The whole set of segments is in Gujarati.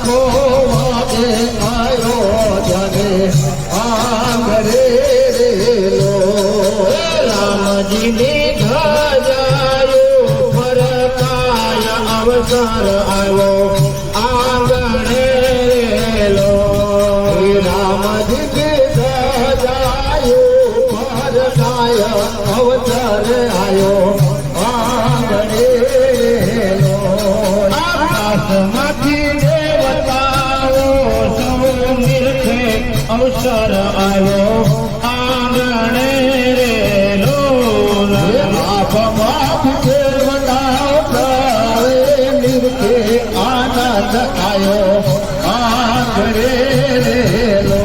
લાખો વાગે આયો જને આંગરે રેલો રામજીની ધજાયો ફરકાય અવસર આવ્યો આંગણે રેલો રામજી ધજાયો ફરકાય અવસર આવ્યો આંગણે રેલો આકાશમાંથી દેવતાઓ સૌ નિરખે અવસર આવ્યો આંગણે રેલો બાપ દેવતાઓ સૌ નિરખે આનંદ આવ્યો આંગણે રેલો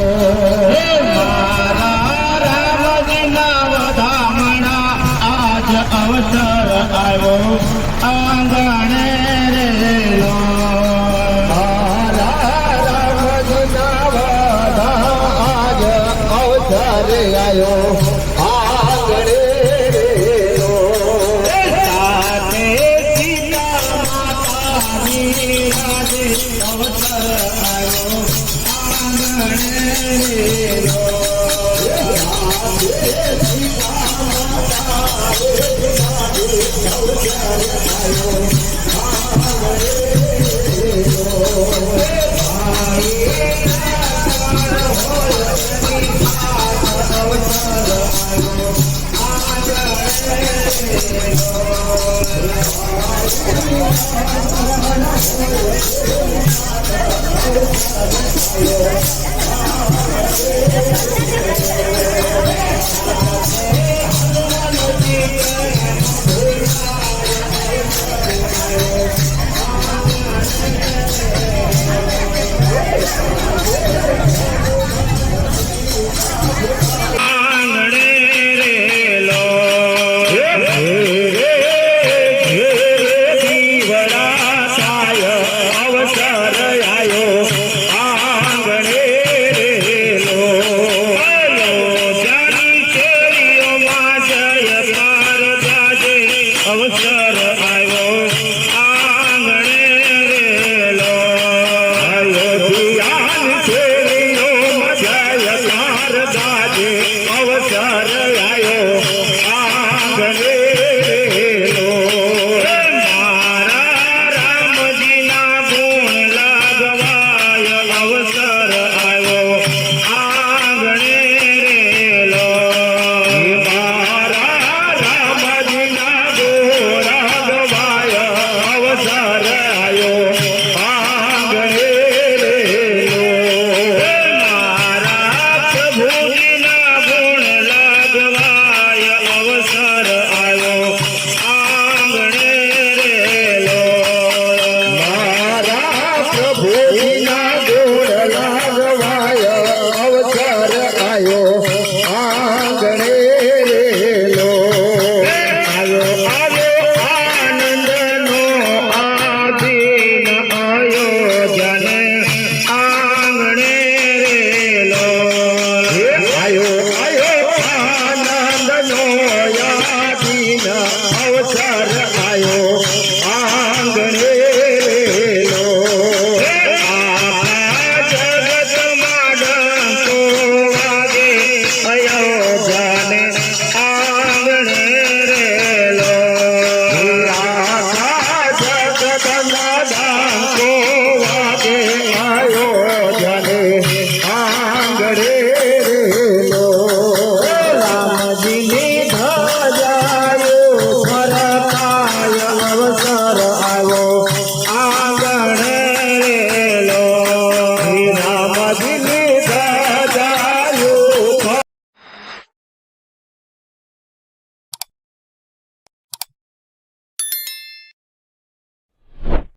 મારા રામજીના વધામણા આજ અવસર આવ્યો આંગણે રેલો આયો આંગણે રેલો સાથે સીતા માતાની રાધે અવસર આવ્યો આંગણે રેલો સીતા માતાની રાધે અવસર આવ્યો આંગણે રેલો